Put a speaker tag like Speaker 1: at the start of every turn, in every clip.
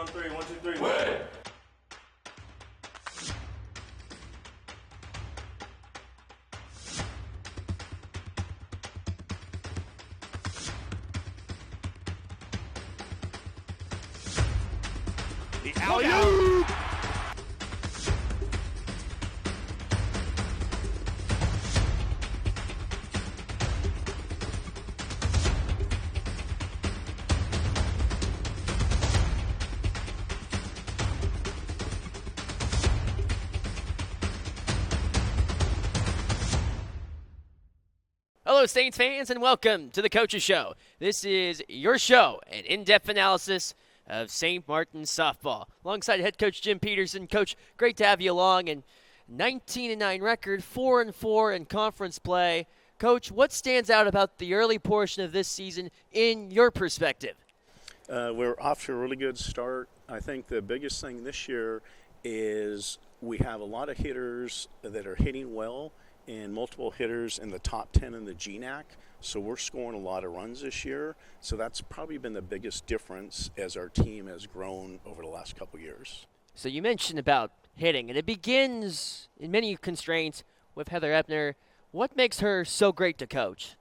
Speaker 1: on three. 1, 2, 3.
Speaker 2: Win!
Speaker 3: The alley-oop!
Speaker 4: Hello, Saints fans, and welcome to the Coaches Show. This is your show, an in-depth analysis of St. Martin's softball. Alongside head coach Jim Peterson. Coach, great to have you along. And 19-9 record, 4-4 in conference play. Coach, what stands out about the early portion of this season in your perspective?
Speaker 5: We're off to a really good start. I think the biggest thing this year is we have a lot of hitters that are hitting well and multiple hitters in the top 10 in the GNAC. So we're scoring a lot of runs this year. So that's probably been the biggest difference as our team has grown over the last couple years.
Speaker 4: So you mentioned about hitting, and it begins in many constraints with Heather Ebner. What makes her so great to coach?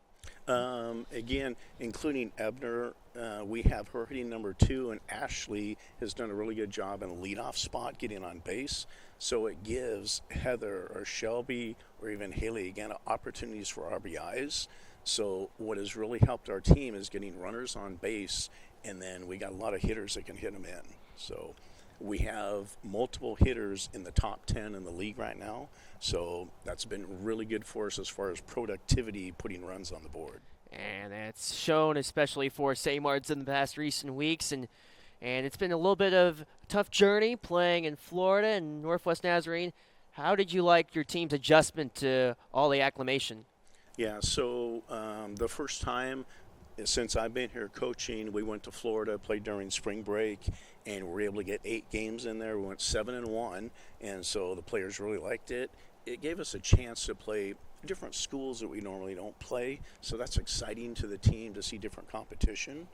Speaker 5: Again, including Ebner, we have her hitting number 2, and Ashley has done a really good job in a leadoff spot getting on base. So it gives Heather or Shelby or even Haley, again, opportunities for RBIs. So what has really helped our team is getting runners on base, and then we got a lot of hitters that can hit them in. So we have multiple hitters in the top 10 in the league right now. So that's been really good for us as far as productivity, putting runs on the board.
Speaker 4: And that's shown especially for St. Martin's in the past recent weeks. And it's been a little bit of a tough journey playing in Florida and Northwest Nazarene. How did you like your team's adjustment to all the acclimation?
Speaker 5: Yeah, so the first time since I've been here coaching, we went to Florida, played during spring break, and we were able to get 8 games in there. We went 7-1, and so the players really liked it. It gave us a chance to play different schools that we normally don't play, so that's exciting to the team to see different competition.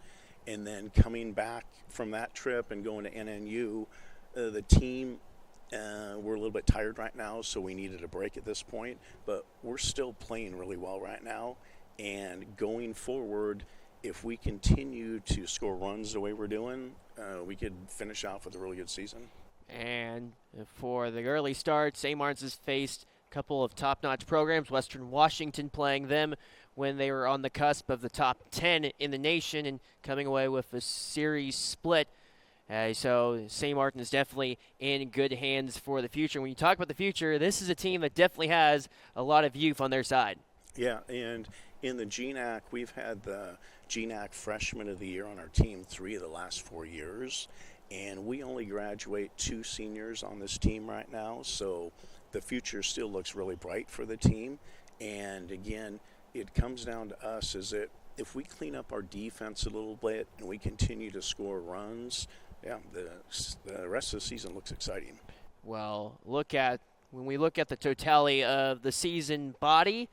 Speaker 5: And then coming back from that trip and going to NNU, the team, we're a little bit tired right now, so we needed a break at this point, but we're still playing really well right now. And going forward, if we continue to score runs the way we're doing, we could finish off with a really good season.
Speaker 4: And for the early start, St. Martin's has faced a couple of top-notch programs, Western Washington playing them when they were on the cusp of the top 10 in the nation and coming away with a series split. So St. Martin is definitely in good hands for the future. When you talk about the future, this is a team that definitely has a lot of youth on their side.
Speaker 5: Yeah, and in the GNAC, we've had the GNAC Freshman of the Year on our team 3 of the last 4 years, and we only graduate 2 seniors on this team right now, so the future still looks really bright for the team. And again, it comes down to us is that if we clean up our defense a little bit and we continue to score runs, yeah, the rest of the season looks exciting.
Speaker 4: Well, when we look at the totality of the season body,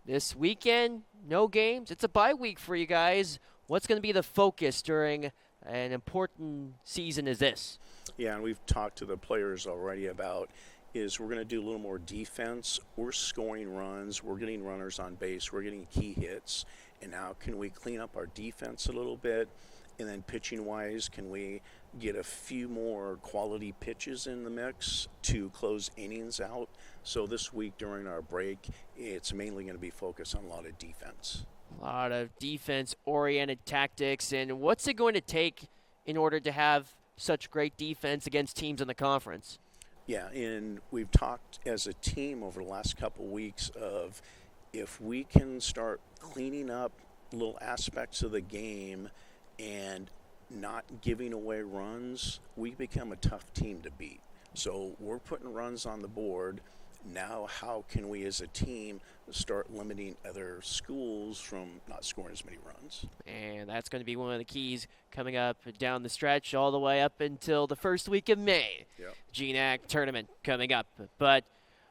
Speaker 4: this weekend, no games. It's a bye week for you guys. What's going to be the focus during an important season as this?
Speaker 5: Yeah, and we've talked to the players already about is we're going to do a little more defense. We're scoring runs. We're getting runners on base. We're getting key hits. And now can we clean up our defense a little bit? And then pitching-wise, can we get a few more quality pitches in the mix to close innings out? So this week during our break, it's mainly going to be focused on a lot of defense.
Speaker 4: A lot of defense-oriented tactics. And what's it going to take in order to have such great defense against teams in the conference?
Speaker 5: Yeah, and we've talked as a team over the last couple weeks of if we can start cleaning up little aspects of the game and not giving away runs, we become a tough team to beat. So we're putting runs on the board. Now how can we as a team start limiting other schools from not scoring as many runs?
Speaker 4: And that's going to be one of the keys coming up down the stretch all the way up until the first week of May.
Speaker 5: Yep.
Speaker 4: GNAC tournament coming up. But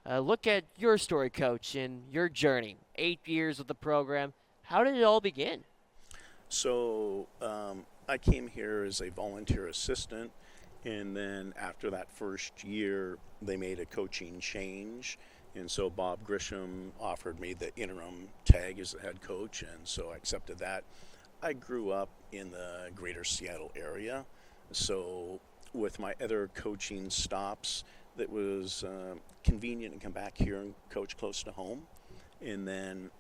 Speaker 4: look at your story, Coach, and your journey. 8 years with the program. How did it all begin?
Speaker 5: So I came here as a volunteer assistant, and then after that first year, they made a coaching change. And so Bob Grisham offered me the interim tag as the head coach, and so I accepted that. I grew up in the greater Seattle area, so with my other coaching stops, that was convenient to come back here and coach close to home. And then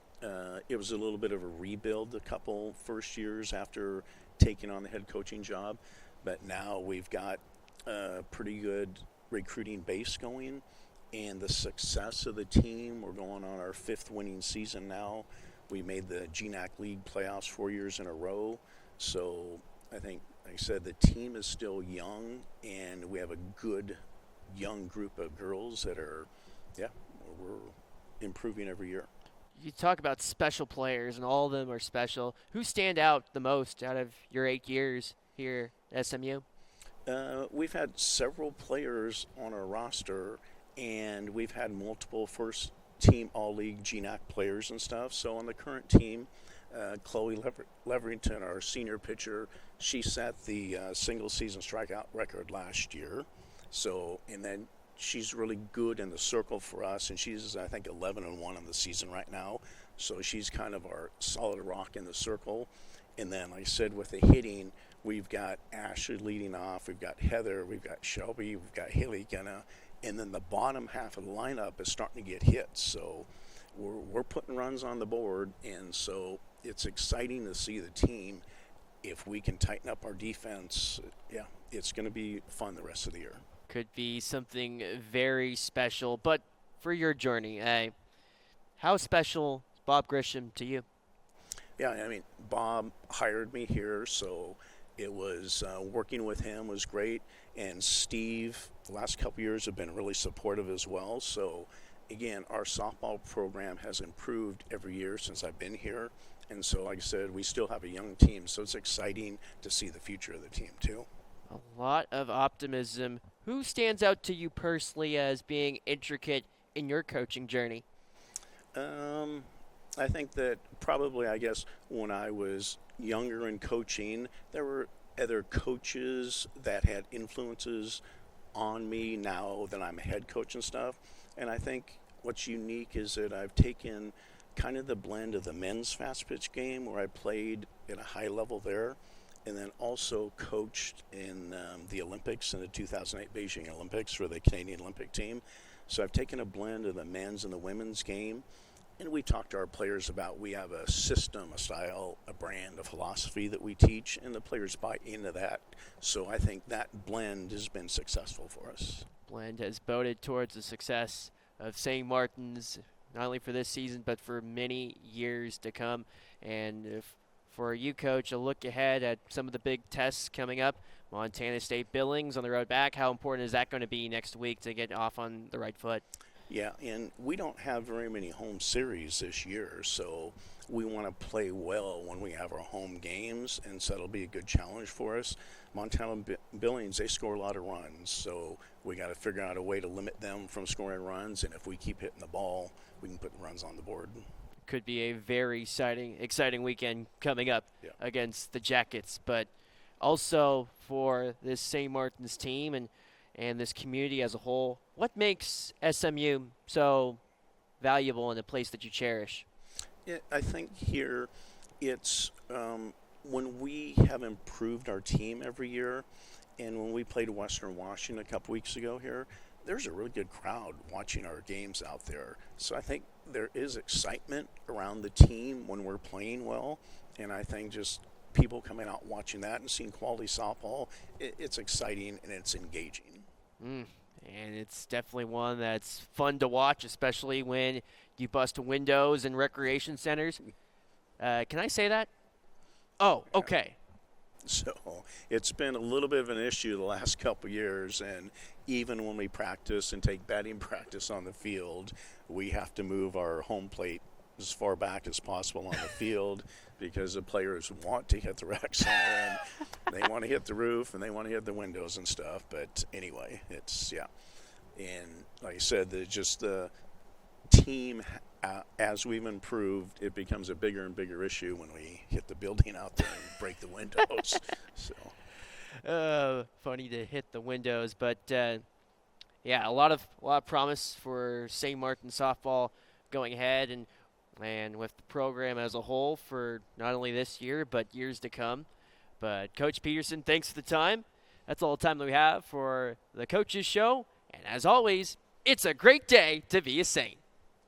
Speaker 5: it was a little bit of a rebuild the couple first years after taking on the head coaching job, but now we've got a pretty good recruiting base going, and the success of the team, we're going on our 5th winning season now. We made the GNAC League playoffs 4 years in a row, so I think, like I said, the team is still young, and we have a good young group of girls that are, we're improving every year.
Speaker 4: You talk about special players, and all of them are special. Who stand out the most out of your 8 years here at SMU?
Speaker 5: We've had several players on our roster, and we've had multiple first-team All-League GNAC players and stuff. So on the current team, Chloe Leverington, our senior pitcher, she set the single-season strikeout record last year. So, and then she's really good in the circle for us, and she's, I think, 11-1 in the season right now. So she's kind of our solid rock in the circle. And then, like I said, with the hitting, we've got Ashley leading off, we've got Heather, we've got Shelby, we've got Haley Gunna, and then the bottom half of the lineup is starting to get hits. So we're putting runs on the board, and so it's exciting to see the team. If we can tighten up our defense, it's going to be fun the rest of the year.
Speaker 4: Could be something very special. But for your journey, how special is Bob Grisham to you?
Speaker 5: Yeah, I mean, Bob hired me here, so it was working with him was great. And Steve, the last couple years, have been really supportive as well. So, again, our softball program has improved every year since I've been here. And so, like I said, we still have a young team, so it's exciting to see the future of the team, too.
Speaker 4: A lot of optimism. Who stands out to you personally as being intricate in your coaching journey?
Speaker 5: I think that probably, I guess, when I was younger in coaching, there were other coaches that had influences on me now that I'm a head coach and stuff. And I think what's unique is that I've taken kind of the blend of the men's fast pitch game, where I played at a high level there, and then also coached in the Olympics, in the 2008 Beijing Olympics for the Canadian Olympic team. So I've taken a blend of the men's and the women's game, and we talked to our players about, we have a system, a style, a brand, a philosophy that we teach, and the players buy into that. So I think that blend has been successful for us.
Speaker 4: Blend has boded towards the success of St. Martin's, not only for this season, but for many years to come. And if for you, Coach, a look ahead at some of the big tests coming up. Montana State Billings on the road back. How important is that going to be next week to get off on the right foot?
Speaker 5: Yeah, and we don't have very many home series this year, so we want to play well when we have our home games, and so that'll be a good challenge for us. Montana Billings, they score a lot of runs, so we got to figure out a way to limit them from scoring runs, and if we keep hitting the ball, we can put the runs on the board.
Speaker 4: Could be a very exciting weekend coming up against the Jackets, but also for this St. Martin's team and this community as a whole, what makes SMU so valuable and a place that you cherish?
Speaker 5: I think here it's when we have improved our team every year, and when we played Western Washington a couple weeks ago here, there's a really good crowd watching our games out there. So I think there is excitement around the team when we're playing well, and I think just people coming out watching that and seeing quality softball, it's exciting and it's engaging.
Speaker 4: And it's definitely one that's fun to watch, especially when you bust windows in recreation centers. Can I say that? Oh, okay.
Speaker 5: So it's been a little bit of an issue the last couple years, and even when we practice and take batting practice on the field, we have to move our home plate as far back as possible on the field because the players want to hit the rec center and they want to hit the roof and they want to hit the windows and stuff. But anyway, it's, and like I said, just the team as we've improved, it becomes a bigger and bigger issue when we hit the building out there and break the windows. So.
Speaker 4: Funny to hit the windows, but yeah, a lot of promise for St. Martin softball going ahead, and with the program as a whole for not only this year but years to come. But Coach Peterson, thanks for the time. That's all the time that we have for the Coaches Show, and as always, it's a great day to be a Saint.